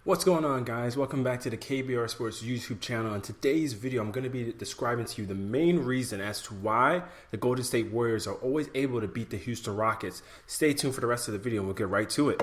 What's going on, guys? Welcome back to the KBR Sports YouTube channel. In today's video, I'm going to be describing to you the main reason as to why the Golden State Warriors are always able to beat the Houston Rockets. Stay tuned for the rest of the video and we'll get right to it.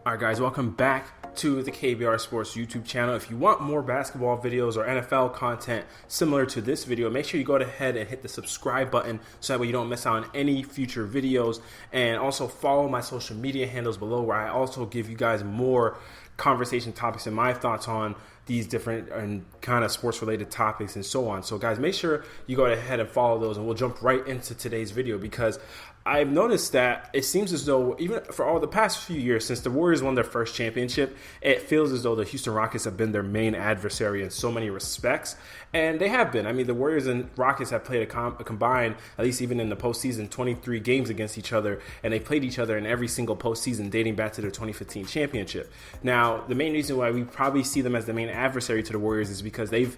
Alright guys, welcome back to the KBR Sports YouTube channel. If you want more basketball videos or NFL content similar to this video, make sure you go ahead and hit the subscribe button so that way you don't miss out on any future videos. And also follow my social media handles below, where I also give you guys more conversation topics and my thoughts on these different and kind of sports related topics and so on. So guys, make sure you go ahead and follow those, and we'll jump right into today's video, because I've noticed that it seems as though even for all the past few years since the Warriors won their first championship, it feels as though the Houston Rockets have been their main adversary in so many respects. And they have been. I mean, the Warriors and Rockets have played a combined, at least even in the postseason, 23 games against each other. And they played each other in every single postseason dating back to their 2015 championship. Now, the main reason why we probably see them as the main adversary to the Warriors is because they've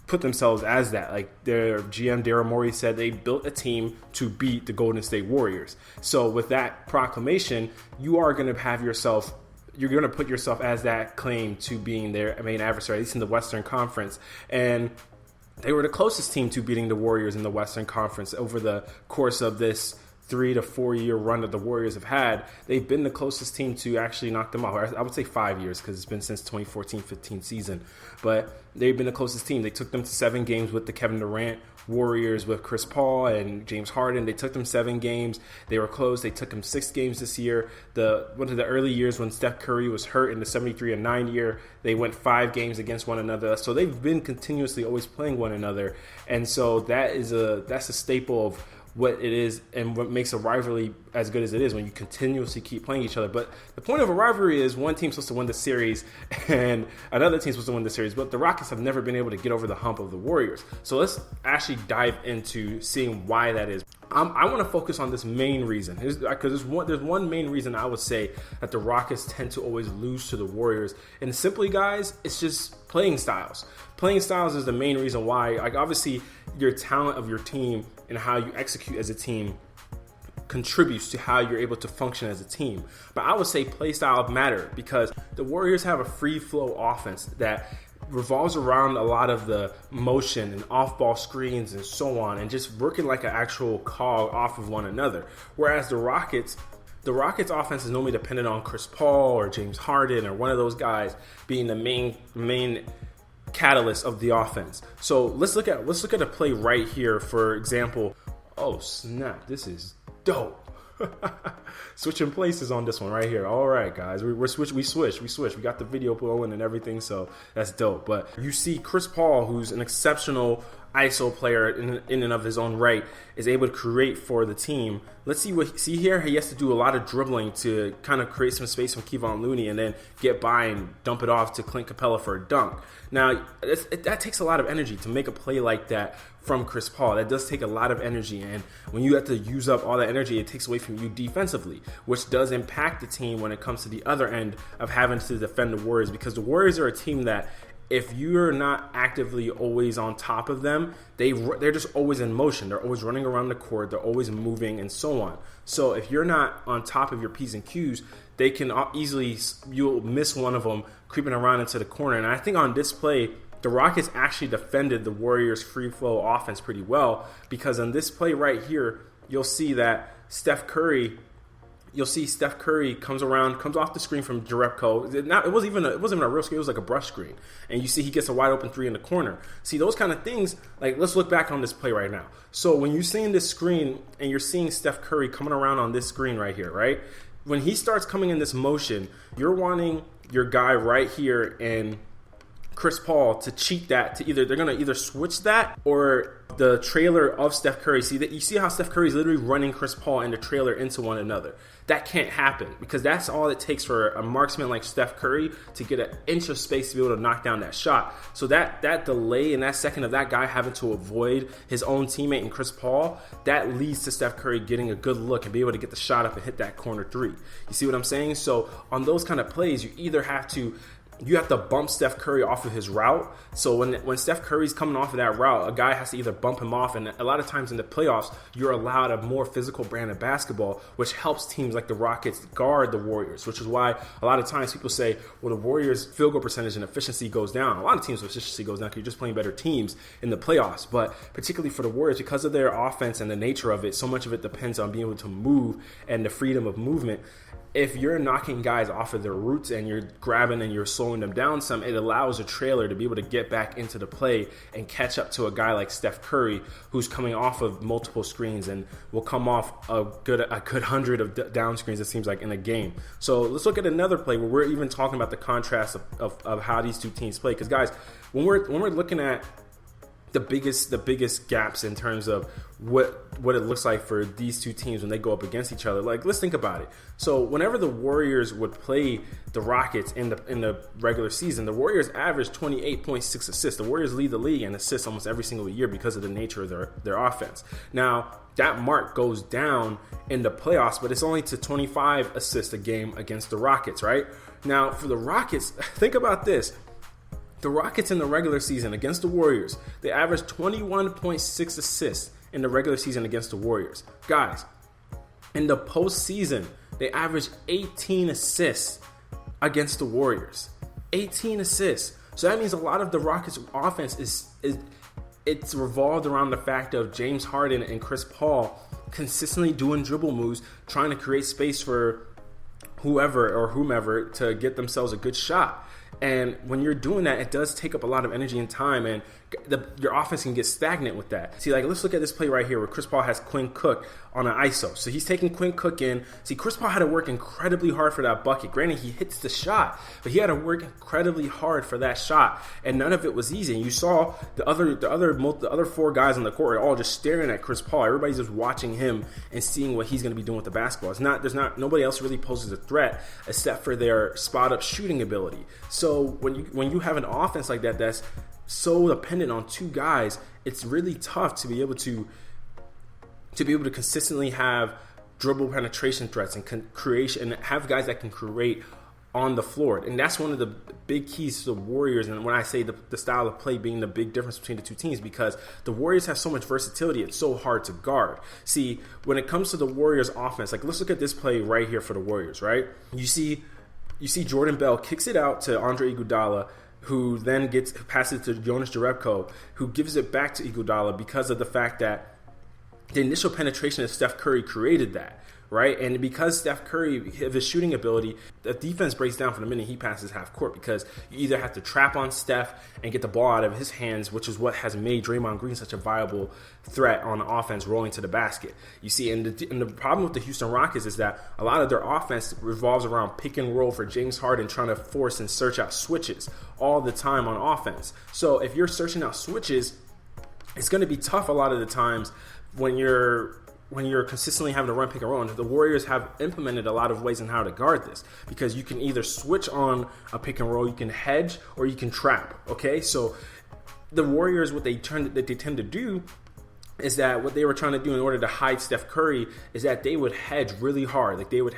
put themselves as that. Like their GM Daryl Morey said, they built a team to beat the Golden State Warriors. So with that proclamation, you are going to have yourself, you're going to put yourself as that claim to being their main adversary, at least in the Western Conference. And they were the closest team to beating the Warriors in the Western Conference over the course of this 3 to 4 year run that the Warriors have had. They've been the closest team to actually knock them out. I would say 5 years, because it's been since 2014-15 season. But they've been the closest team. They took them to 7 games with the Kevin Durant Warriors with Chris Paul and James Harden. They took them 7 games. They were close. They took them 6 games this year. One of the early years when Steph Curry was hurt in the 73-9 year, they went 5 games against one another. So they've been continuously always playing one another. And so that's a staple of what it is and what makes a rivalry as good as it is, when you continuously keep playing each other. But the point of a rivalry is one team's supposed to win the series and another team's supposed to win the series. But the Rockets have never been able to get over the hump of the Warriors. So let's actually dive into seeing why that is. I want to focus on this main reason, because there's one main reason I would say that the Rockets tend to always lose to the Warriors. And simply, guys, it's just playing styles. Playing styles is the main reason why. Like, obviously, your talent of your team and how you execute as a team contributes to how you're able to function as a team. But I would say play style matter, because the Warriors have a free flow offense that revolves around a lot of the motion and off-ball screens and so on, and just working like an actual cog off of one another. Whereas the Rockets offense is normally dependent on Chris Paul or James Harden or one of those guys being the main catalyst of the offense. So let's look at a play right here. For example, oh snap, this is dope. Switching places on this one right here. All right, guys, we switch. We got the video going and everything, so that's dope. But you see Chris Paul, who's an exceptional ISO player in and of his own right, is able to create for the team. Let's see here. He has to do a lot of dribbling to kind of create some space from Kevon Looney and then get by and dump it off to Clint Capella for a dunk. Now, that takes a lot of energy to make a play like that from Chris Paul. That does take a lot of energy, and when you have to use up all that energy, it takes away from you defensively, which does impact the team when it comes to the other end of having to defend the Warriors, because the Warriors are a team that, if you're not actively always on top of them, they're just always in motion. They're always running around the court. They're always moving and so on. So if you're not on top of your P's and Q's, they can easily, you'll miss one of them creeping around into the corner. And I think on this play, the Rockets actually defended the Warriors' free flow offense pretty well, because on this play right here, you'll see that Steph Curry comes off the screen from Jerebko. It wasn't even a real screen. It was like a brush screen. And you see he gets a wide open 3 in the corner. See, those kind of things, like, let's look back on this play right now. So when you're seeing this screen and you're seeing Steph Curry coming around on this screen right here, right? When he starts coming in this motion, you're wanting your guy right here and Chris Paul to cheat that, they're going to either switch that or the trailer of Steph Curry. You see how Steph Curry is literally running Chris Paul and the trailer into one another. That can't happen, because that's all it takes for a marksman like Steph Curry to get an inch of space to be able to knock down that shot. So that delay in that second of that guy having to avoid his own teammate and Chris Paul, that leads to Steph Curry getting a good look and be able to get the shot up and hit that corner 3. You see what I'm saying? So on those kind of plays, you either have to you have to bump Steph Curry off of his route. So when Steph Curry's coming off of that route, a guy has to either bump him off. And a lot of times in the playoffs, you're allowed a more physical brand of basketball, which helps teams like the Rockets guard the Warriors, which is why a lot of times people say, well, the Warriors' field goal percentage and efficiency goes down. A lot of teams' efficiency goes down because you're just playing better teams in the playoffs. But particularly for the Warriors, because of their offense and the nature of it, so much of it depends on being able to move and the freedom of movement. If you're knocking guys off of their routes and you're grabbing and you're slowing them down some, it allows a trailer to be able to get back into the play and catch up to a guy like Steph Curry, who's coming off of multiple screens and will come off a good 100 of down screens, it seems like, in a game. So let's look at another play where we're even talking about the contrast of how these two teams play. Because guys, when we're looking at the biggest gaps in terms of what it looks like for these two teams when they go up against each other. Like, let's think about it. So whenever the Warriors would play the Rockets in the regular season, the Warriors averaged 28.6 assists. The Warriors lead the league in assists almost every single year because of the nature of their offense. Now, that mark goes down in the playoffs, but it's only to 25 assists a game against the Rockets, right? Now, for the Rockets, think about this. The Rockets in the regular season against the Warriors, they averaged 21.6 assists in the regular season against the Warriors. Guys, in the postseason, they averaged 18 assists against the Warriors. 18 assists. So that means a lot of the Rockets' offense it's revolved around the fact of James Harden and Chris Paul consistently doing dribble moves, trying to create space for whomever to get themselves a good shot. And when you're doing that, it does take up a lot of energy and time, and your offense can get stagnant with that. See, like, let's look at this play right here where Chris Paul has Quinn Cook on an ISO. So he's taking Quinn Cook in. See, Chris Paul had to work incredibly hard for that bucket. Granted, he hits the shot, but he had to work incredibly hard for that shot, and none of it was easy. And you saw the other four guys on the court are all just staring at Chris Paul. Everybody's just watching him and seeing what he's going to be doing with the basketball. Nobody else really poses a threat except for their spot up shooting ability. So when you have an offense like that that's so dependent on two guys, it's really tough to be able to consistently have dribble penetration threats and creation, and have guys that can create on the floor. And that's one of the big keys to the Warriors. And when I say the style of play being the big difference between the two teams, because the Warriors have so much versatility, it's so hard to guard. See, when it comes to the Warriors offense, like, let's look at this play right here for the Warriors, right? You see Jordan Bell kicks it out to Andre Iguodala, who then passes to Jonas Jerebko, who gives it back to Iguodala because of the fact that the initial penetration of Steph Curry created that, right? And because Steph Curry, his shooting ability, the defense breaks down from the minute he passes half court, because you either have to trap on Steph and get the ball out of his hands, which is what has made Draymond Green such a viable threat on offense rolling to the basket. You see, and the problem with the Houston Rockets is that a lot of their offense revolves around pick and roll for James Harden, trying to force and search out switches all the time on offense. So if you're searching out switches, it's going to be tough a lot of the times when you're consistently having to run pick and roll. And the Warriors have implemented a lot of ways on how to guard this, because you can either switch on a pick and roll, you can hedge, or you can trap. Okay, so the Warriors, what they tend to do is that what they were trying to do in order to hide Steph Curry is that they would hedge really hard. Like, they would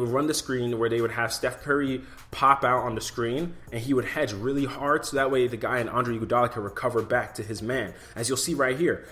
run the screen where they would have Steph Curry pop out on the screen, and he would hedge really hard, so that way the guy in Andre Iguodala can recover back to his man. As you'll see right here,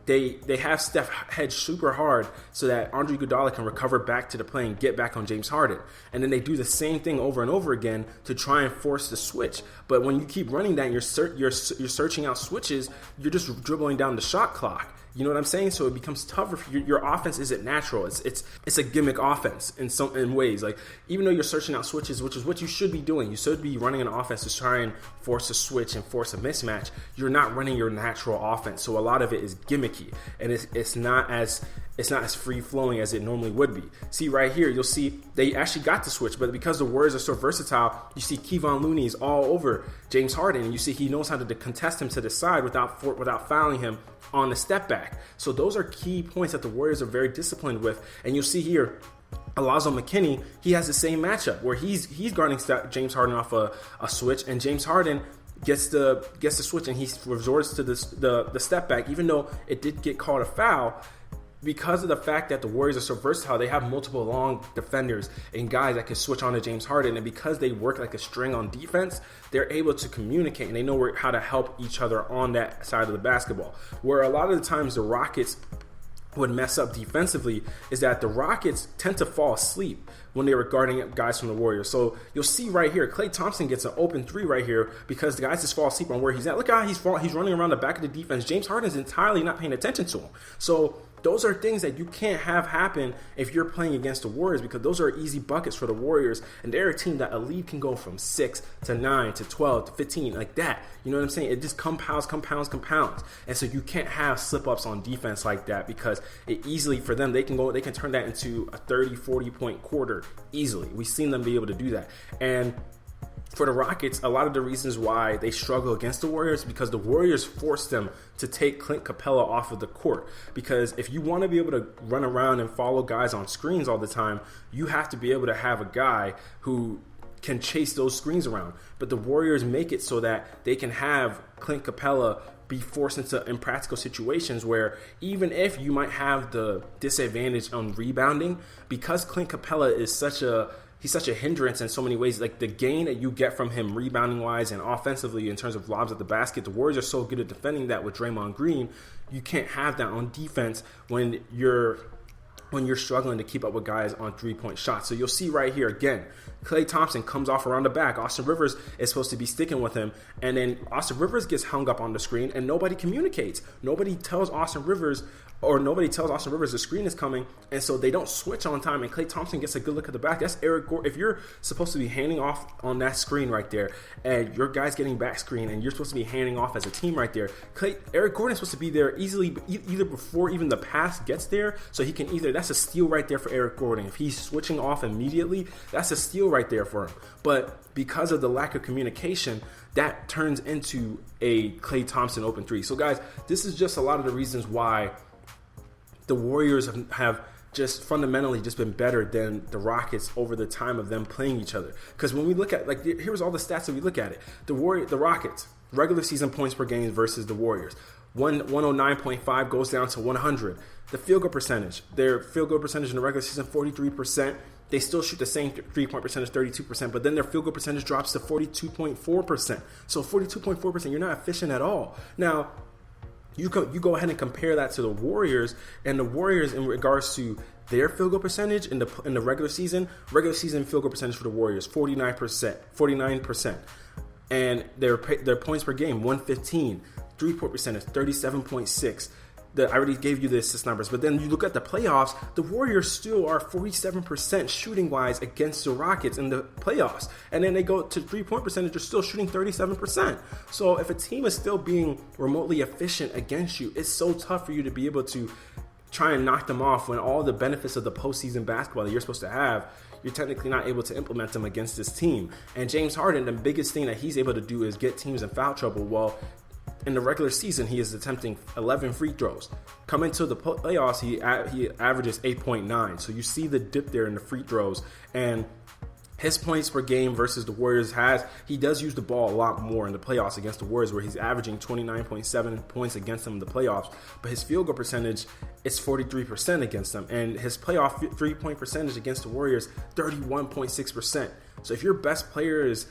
They have Steph hedge super hard so that Andre Iguodala can recover back to the play and get back on James Harden. And then they do the same thing over and over again to try and force the switch. But when you keep running that, you're searching out switches, you're just dribbling down the shot clock. You know what I'm saying? So it becomes tougher. Your offense isn't natural. It's a gimmick offense in ways. Like, even though you're searching out switches, which is what you should be doing, you should be running an offense to try and force a switch and force a mismatch. You're not running your natural offense, so a lot of it is gimmicky, and it's not as free flowing as it normally would be. See right here, you'll see they actually got the switch, but because the Warriors are so versatile, you see Kevon Looney is all over James Harden, and you see he knows how to contest him to the side without fouling him on the step back. So those are key points that the Warriors are very disciplined with. And you'll see here, Alonzo McKinney, he has the same matchup where he's guarding James Harden off a switch, and James Harden gets the switch and he resorts to the step back. Even though it did get called a foul, because of the fact that the Warriors are so versatile, they have multiple long defenders and guys that can switch on to James Harden. And because they work like a string on defense, they're able to communicate and they know how to help each other on that side of the basketball. Where a lot of the times the Rockets would mess up defensively is that the Rockets tend to fall asleep when they were guarding guys from the Warriors. So you'll see right here, Klay Thompson gets an open three right here because the guys just fall asleep on where he's at. Look how he's running around the back of the defense. James Harden's entirely not paying attention to him. So those are things that you can't have happen if you're playing against the Warriors, because those are easy buckets for the Warriors, and they're a team that a lead can go from 6 to 9 to 12 to 15 like that. You know what I'm saying? It just compounds. And so you can't have slip-ups on defense like that, because it easily, for them, they can turn that into a 30, 40-point quarter easily. We've seen them be able to do that. And for the Rockets, a lot of the reasons why they struggle against the Warriors, because the Warriors force them to take Clint Capella off of the court. Because if you want to be able to run around and follow guys on screens all the time, you have to be able to have a guy who can chase those screens around. But the Warriors make it so that they can have Clint Capella be forced into impractical situations where even if you might have the disadvantage on rebounding, because Clint Capella is he's such a hindrance in so many ways. Like the gain that you get from him rebounding wise and offensively in terms of lobs at the basket, the Warriors are so good at defending that with Draymond Green. You can't have that on defense when you're struggling to keep up with guys on three-point shots. So you'll see right here again, Klay Thompson comes off around the back. Austin Rivers is supposed to be sticking with him, and then Austin Rivers gets hung up on the screen, and nobody communicates. Nobody tells Austin Rivers the screen is coming, and so they don't switch on time, and Klay Thompson gets a good look at the back. That's Eric Gordon. If you're supposed to be handing off on that screen right there, and your guy's getting back screen, and you're supposed to be handing off as a team right there, Eric Gordon is supposed to be there easily, either before even the pass gets there, so he can that's a steal right there for Eric Gordon. If he's switching off immediately, that's a steal right there for him. But because of the lack of communication, that turns into a Klay Thompson open three. So guys, this is just a lot of the reasons why the Warriors have just fundamentally just been better than the Rockets over the time of them playing each other. Because when we look at, like, here's all the stats that we look at it. The Rockets, regular season points per game versus the Warriors. 109.5 goes down to 100. The field goal percentage, their field goal percentage in the regular season, 43%. They still shoot the same three-point percentage, 32%, but then their field goal percentage drops to 42.4%. So 42.4%, you're not efficient at all. Now, you go ahead and compare that to the Warriors, and the Warriors in regards to their field goal percentage in the regular season field goal percentage for the Warriors, 49%, and their points per game, 115, 3-point percentage, 37.6. I already gave you the assist numbers, but then you look at the playoffs, the Warriors still are 47% shooting-wise against the Rockets in the playoffs. And then they go to 3-point percentage, they're still shooting 37%. So if a team is still being remotely efficient against you, it's so tough for you to be able to try and knock them off when all the benefits of the postseason basketball that you're supposed to have, you're technically not able to implement them against this team. And James Harden, the biggest thing that he's able to do is get teams in foul trouble. Well, in the regular season, he is attempting 11 free throws. Coming to the playoffs, he averages 8.9. So you see the dip there in the free throws. And his points per game versus the Warriors he does use the ball a lot more in the playoffs against the Warriors, where he's averaging 29.7 points against them in the playoffs. But his field goal percentage is 43% against them. And his playoff 3-point percentage against the Warriors, 31.6%. So if your best player is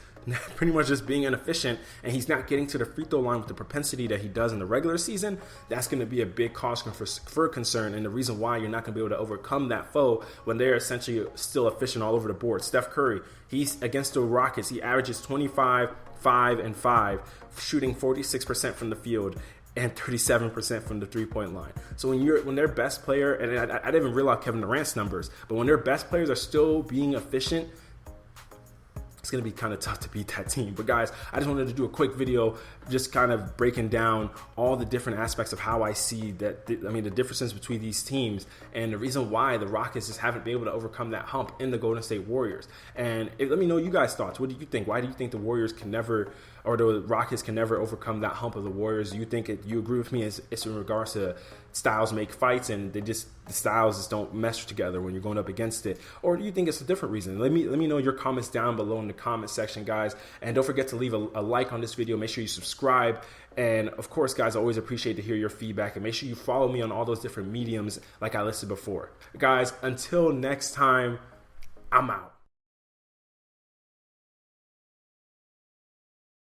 pretty much just being inefficient and he's not getting to the free throw line with the propensity that he does in the regular season, that's going to be a big cause for concern, and the reason why you're not going to be able to overcome that foe when they're essentially still efficient all over the board. Steph Curry, he's against the Rockets, he averages 25, 5, and 5, shooting 46% from the field and 37% from the three-point line. So when their best player, and I didn't even realize Kevin Durant's numbers, but when their best players are still being efficient, it's going to be kind of tough to beat that team. But guys, I just wanted to do a quick video just kind of breaking down all the different aspects of how I see that, the differences between these teams and the reason why the Rockets just haven't been able to overcome that hump in the Golden State Warriors. And let me know you guys' thoughts. What do you think? Why do you think the Warriors can never or the Rockets can never overcome that hump of the Warriors? You think you agree with me? It's in regards to styles make fights, and the styles just don't mesh together when you're going up against it, or do you think it's a different reason? Let me know your comments down below in the comment section, guys, and don't forget to leave a like on this video. Make sure you subscribe, and of course, guys, I always appreciate to hear your feedback, and make sure you follow me on all those different mediums like I listed before. Guys, until next time, I'm out.